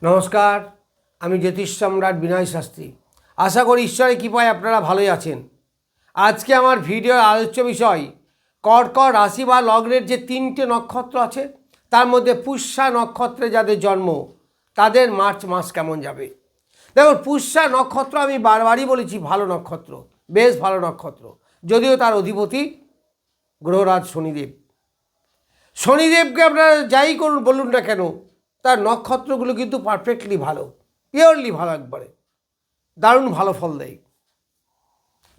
নমস্কার, আমি জ্যোতিষ সম্রাট বিনয় শাস্ত্রী। আশা করি ঈশ্বরের কৃপায় আপনারা ভালোই আছেন। আজকে আমার ভিডিওর আলোচ্য বিষয় কর্কট রাশি বা লগ্নের যে তিনটে নক্ষত্র আছে তার মধ্যে পুষ্যা নক্ষত্রে যাদের জন্ম তাদের মার্চ মাস কেমন যাবে। দেখুন, পুষ্যা নক্ষত্র আমি বারবারই বলেছি ভালো নক্ষত্র, বেশ ভালো নক্ষত্র, যদিও তার অধিপতি গ্রহরাজ শনিদেব। শনিদেবকে আপনারা যাই করুন বলুন না কেন, তার নক্ষত্রগুলো কিন্তু পারফেক্টলি ভালো, পিওরলি ভালো, একবারে দারুণ ভালো ফল দেয়।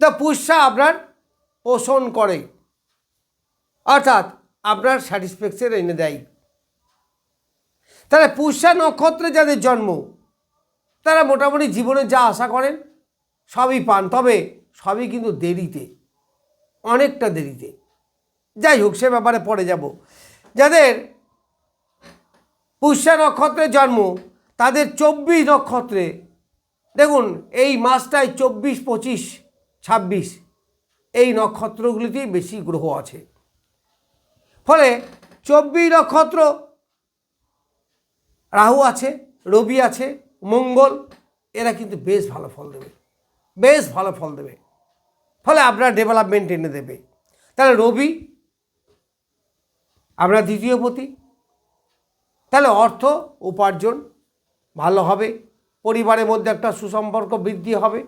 তা পুষ্যা আপনার পোষণ করে, অর্থাৎ আপনার স্যাটিসফ্যাকশন এনে দেয়। তাহলে পুষ্যা নক্ষত্রে যাদের জন্ম তারা মোটামুটি জীবনে যা আশা করেন সবই পান, তবে সবই কিন্তু দেরিতে, অনেকটা দেরিতে। যাই হোক, সে ব্যাপারে পরে যাব। যাদের পুষ্যা নক্ষত্রে জন্ম তাদের 24 নক্ষত্রে, দেখুন এই মাসটায় 24, 25, 26 এই নক্ষত্রগুলিতেই বেশি গ্রহ আছে। ফলে 24 নক্ষত্র রাহু আছে, রবি আছে, মঙ্গল, এরা কিন্তু বেশ ভালো ফল দেবে, বেশ ভালো ফল দেবে। ফলে আপনার ডেভেলপমেন্ট এনে দেবে। তাহলে রবি আপনার দ্বিতীয় পতি, তাহলে অর্থ উপার্জন ভালো হবে, পরিবারের মধ্যে একটা সুসম্পর্ক বৃদ্ধি হবে।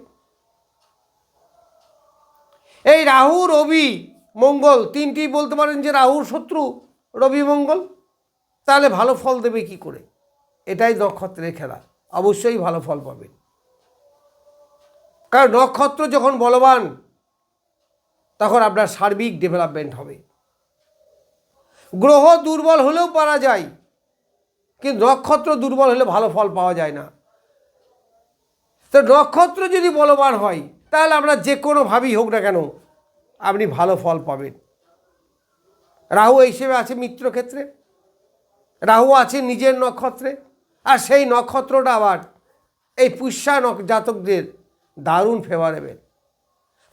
এই রাহু, রবি, মঙ্গল তিনটি বলতে পারেন যে রাহুর শত্রু রবি মঙ্গল, তাহলে ভালো ফল দেবে কি করে? এটাই নক্ষত্রের খেলা, অবশ্যই ভালো ফল পাবেন। কারণ নক্ষত্র যখন বলবান তখন আপনার সার্বিক ডেভেলপমেন্ট হবে। গ্রহ দুর্বল হলেও পারা যায়, কিন্তু নক্ষত্র দুর্বল হলে ভালো ফল পাওয়া যায় না। তো নক্ষত্র যদি বলবান হয় তাহলে আমরা যে কোনোভাবেই হোক না কেন আপনি ভালো ফল পাবেন। রাহু এই হিসেবে আছে মিত্রক্ষেত্রে, রাহু আছে নিজের নক্ষত্রে, আর সেই নক্ষত্রটা আবার এই পুষ্যা জাতকদের দারুণ ফেভারেবল।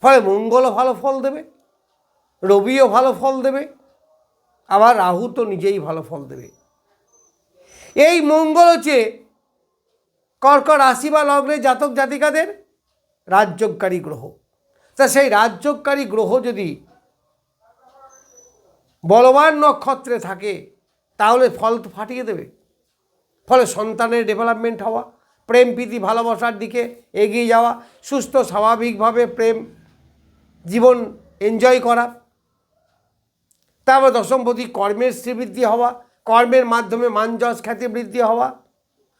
ফলে মঙ্গলও ভালো ফল দেবে, রবিও ভালো ফল দেবে, আবার রাহু তো নিজেই ভালো ফল দেবে। এই মঙ্গল হচ্ছে কর্কট রাশি বা লগ্নের জাতক জাতিকাদের রাজযোগকারী গ্রহ। তা সেই রাজযোগকারী গ্রহ যদি বলবান নক্ষত্রে থাকে তাহলে ফল তো ফাটিয়ে দেবে। ফলে সন্তানের ডেভেলপমেন্ট হওয়া, প্রেম প্রীতি ভালোবাসার দিকে এগিয়ে যাওয়া, সুস্থ স্বাভাবিকভাবে প্রেম জীবন এনজয় করা। তারপর দশমপতি কর্মের শ্রীবৃদ্ধি হওয়া, কর্মের মাধ্যমে মান যশ খ্যাতি বৃদ্ধি হওয়া।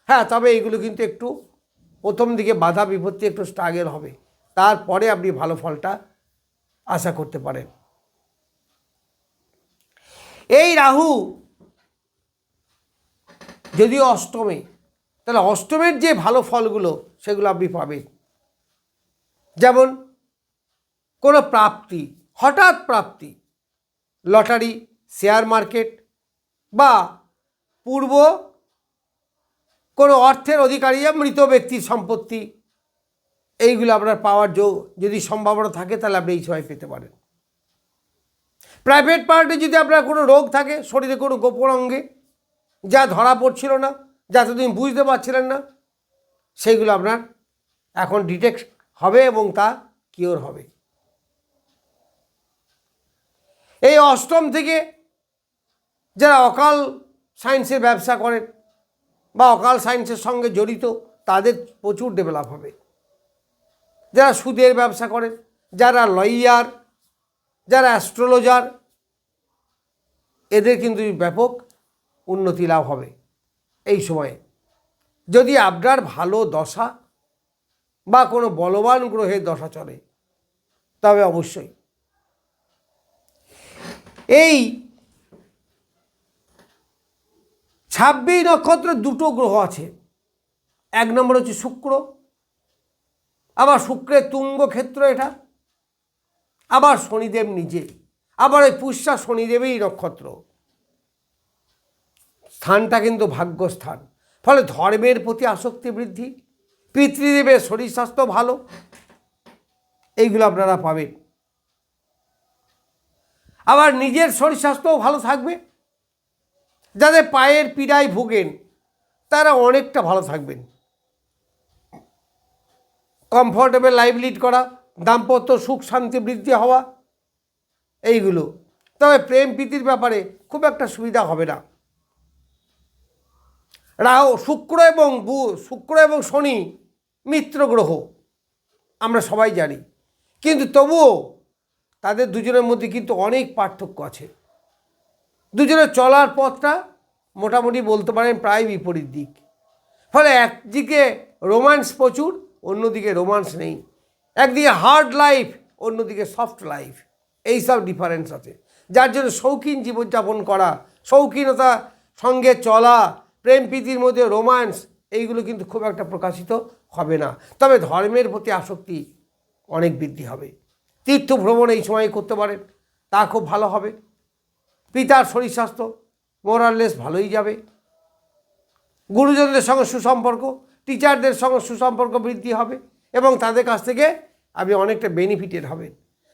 হ্যাঁ, তবে এইগুলো কিন্তু একটু প্রথম দিকে বাধা বিপত্তি, একটু স্ট্রাগল হবে, তারপরে আপনি ভালো ফলটা আশা করতে পারেন। এই রাহু যদিও অষ্টমে, তাহলে অষ্টমের যে ভালো ফলগুলো সেগুলো আপনি পাবেন। যেমন কোনো প্রাপ্তি, হঠাৎ প্রাপ্তি, লটারি, শেয়ার মার্কেট বা পূর্ব কোনো অর্থের অধিকারী, মৃত ব্যক্তির সম্পত্তি, এইগুলো আপনার পাওয়ার যদি সম্ভাবনা থাকে তাহলে আপনি এই সময় পেতে পারেন। প্রাইভেট পার্টে যদি আপনার কোনো রোগ থাকে, শরীরে কোনো গোপন অঙ্গে যা ধরা পড়ছিল না, যা এতদিন বুঝতে পারছিলেন না, সেইগুলো আপনার এখন ডিটেক্ট হবে এবং তা কিওর হবে। এই অষ্টম থেকে যারা অকাল সায়েন্সের ব্যবসা করেন বা অকাল সায়েন্সের সঙ্গে জড়িত তাদের প্রচুর ডেভেলপ হবে। যারা সুদের ব্যবসা করেন, যারা লয়ার, যারা অ্যাস্ট্রোলজার, এদের কিন্তু ব্যাপক উন্নতি লাভ হবে এই সময়ে, যদি আপনার ভালো দশা বা কোনো বলবান গ্রহের দশা চলে, তবে অবশ্যই। এই 26 নক্ষত্রে দুটো গ্রহ আছে। এক নম্বর হচ্ছে শুক্র, আবার শুক্রের তুঙ্গ ক্ষেত্র এটা, আবার শনিদেব নিজে, আবার ওই পুষ্যা শনিদেবেই নক্ষত্র। স্থানটা কিন্তু ভাগ্যস্থান। ফলে ধর্মের প্রতি আসক্তি বৃদ্ধি, পিতৃদেবের শরীর স্বাস্থ্য ভালো, এইগুলো আপনারা পাবেন। আবার নিজের শরীর স্বাস্থ্যও ভালো থাকবে। যাদের পায়ের পীড়ায় ভোগেন তারা অনেকটা ভালো থাকবেন। কমফোর্টেবল লাইফ লিড করা, দাম্পত্য সুখ শান্তি বৃদ্ধি হওয়া, এইগুলো। তবে প্রেম প্রীতির ব্যাপারে খুব একটা সুবিধা হবে না। রাহু, শুক্র এবং শনি মিত্র গ্রহ, আমরা সবাই জানি, কিন্তু তবুও তাদের দুজনের মধ্যে কিন্তু অনেক পার্থক্য আছে। দুজনের চলার পথটা মোটামুটি বলতে পারেন প্রায় বিপরীত দিক। ফলে একদিকে রোম্যান্স প্রচুর, অন্যদিকে রোম্যান্স নেই। একদিকে হার্ড লাইফ, অন্যদিকে সফট লাইফ, এইসব ডিফারেন্স আছে। যার জন্য শৌখিন জীবনযাপন করা, শৌখিনতা সঙ্গে চলা, প্রেম প্রীতির মধ্যে রোম্যান্স, এইগুলো কিন্তু খুব একটা প্রকাশিত হবে না। তবে ধর্মের প্রতি আসক্তি অনেক বৃদ্ধি হবে। তীর্থ ভ্রমণ এই সময় করতে পারেন, তা খুব ভালো হবে। পিতার শরীর স্বাস্থ্য মোরাললেস ভালোই যাবে। গুরুজনদের সঙ্গে সুসম্পর্ক, টিচারদের সঙ্গে সুসম্পর্ক বৃদ্ধি হবে এবং তাদের কাছ থেকে আপনি অনেকটা বেনিফিটেড হবেন।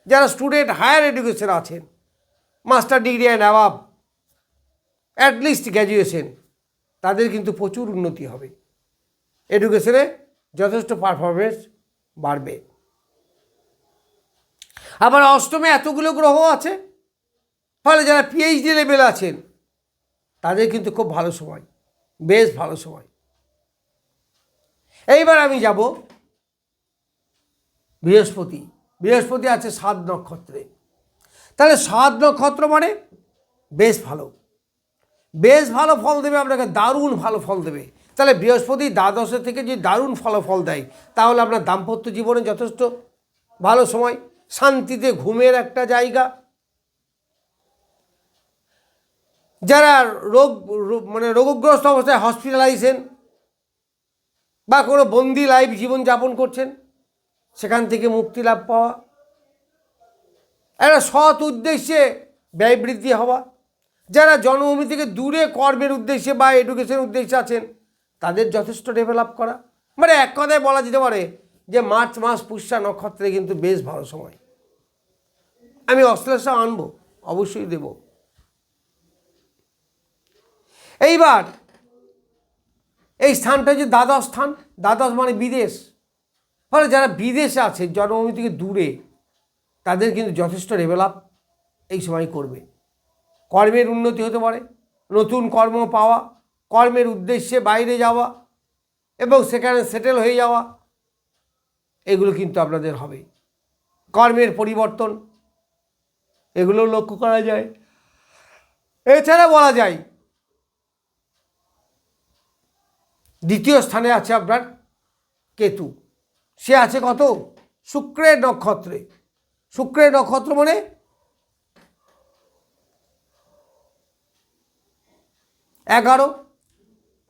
যারা স্টুডেন্ট হায়ার এডুকেশন আছেন, master degree and above, at least graduation, তাদের কিন্তু প্রচুর উন্নতি হবে। এডুকেশনে যথেষ্ট পারফরমেন্স বাড়বে। আবার অষ্টমে এতগুলো গ্রহ আছে, ফলে যারা পিএইচডি লেভেল আছেন তাদের কিন্তু খুব ভালো সময়, বেশ ভালো সময়। এইবার আমি যাব বৃহস্পতি। বৃহস্পতি আছে 7 নক্ষত্রে। তাহলে 7 নক্ষত্র মানে বেশ ভালো, বেশ ভালো ফল দেবে আপনাকে, দারুণ ভালো ফল দেবে। তাহলে বৃহস্পতি দ্বাদশে থেকে যদি দারুণ ফলাফল দেয়, তাহলে আপনার দাম্পত্য জীবনে যথেষ্ট ভালো সময়, শান্তিতে ঘুমের একটা জায়গা। যারা রোগগ্রস্ত অবস্থায় হসপিটালাইজেশন বা কোনো বন্দি লাইফ জীবনযাপন করছেন, সেখান থেকে মুক্তি লাভ পাওয়া, একটা সৎ উদ্দেশ্যে ব্যয় বৃদ্ধি হওয়া। যারা জন্মভূমি থেকে দূরে কর্মের উদ্দেশ্যে বা এডুকেশন উদ্দেশ্যে আছেন, তাদের যথেষ্ট ডেভেলপ করা। মানে এক কথায় বলা যেতে পারে যে মার্চ মাস পুষ্যা নক্ষত্রে কিন্তু বেশ ভালো সময়। আমি অশ্লেষা আনবো, অবশ্যই দেব। এইবার এই স্থানটা যে দ্বাদশ স্থান, দ্বাদশ মানে বিদেশ। ফলে যারা বিদেশে আছে জন্মভূমি থেকে দূরে, তাদের কিন্তু যথেষ্ট ডেভেলপ এই সময় করবে। কর্মের উন্নতি হতে পারে, নতুন কর্ম পাওয়া, কর্মের উদ্দেশ্যে বাইরে যাওয়া এবং সেখানে সেটেল হয়ে যাওয়া, এগুলো কিন্তু আপনাদের হবে। কর্মের পরিবর্তন, এগুলো লক্ষ্য করা যায়। এছাড়া বলা যায় দ্বিতীয় স্থানে আছে আপনার কেতু। সে আছে কত? শুক্রের নক্ষত্রে। শুক্রের নক্ষত্র মানে 11,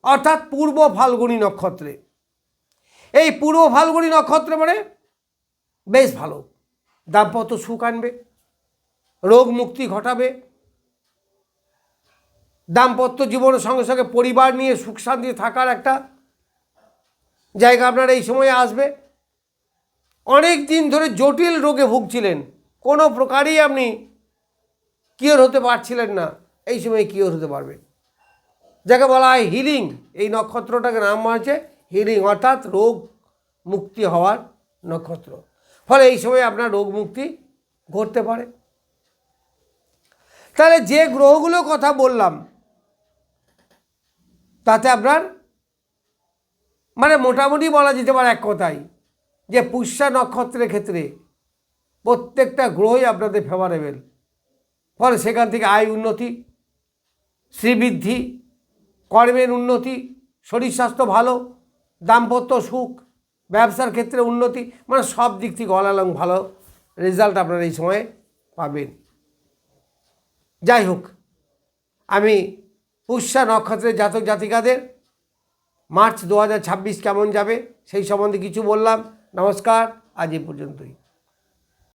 অর্থাৎ পূর্ব ফাল্গুনী নক্ষত্রে। এই পূর্ব ফাল্গুনী নক্ষত্র মানে বেশ ভালো, দাম্পত্য সুখ আনবে, রোগ মুক্তি ঘটাবে, দাম্পত্য জীবনের সঙ্গে সঙ্গে পরিবার নিয়ে সুখ শান্তি থাকার একটা জায়গা আপনার এই সময়ে আসবে। অনেক দিন ধরে জটিল রোগে ভুগছিলেন, কোনো প্রকারই আপনি কিওর হতে পারছিলেন না, এই সময় কিওর হতে পারবেন। যাকে বলা হয় হিলিং, এই নক্ষত্রটাকে নাম হয়েছে হিলিং, অর্থাৎ রোগ মুক্তি হওয়ার নক্ষত্র। ফলে এই সময় আপনার রোগ মুক্তি ঘটতে পারে। তাহলে যে গ্রহগুলোর কথা বললাম, তাতে আপনার মানে মোটামুটি বলা যেতে পারে এক কথায় যে পুষ্যা নক্ষত্রের ক্ষেত্রে প্রত্যেকটা গ্রহই আপনাদের ফেভারেবল। ফলে সেখান থেকে আয় উন্নতি, শ্রীবৃদ্ধি, কর্মের উন্নতি, শরীর স্বাস্থ্য ভালো, দাম্পত্য সুখ, ব্যবসার ক্ষেত্রে উন্নতি, মানে সব দিক থেকে অল অ্যালং ভালো রেজাল্ট আপনারা এই সময়ে পাবেন। যাই হোক, আমি পুষ্যা নক্ষত্রের জাতক জাতিকাদের মার্চ 2026 কেমন যাবে সেই সম্বন্ধে কিছু বললাম। নমস্কার, আজ এই পর্যন্তই।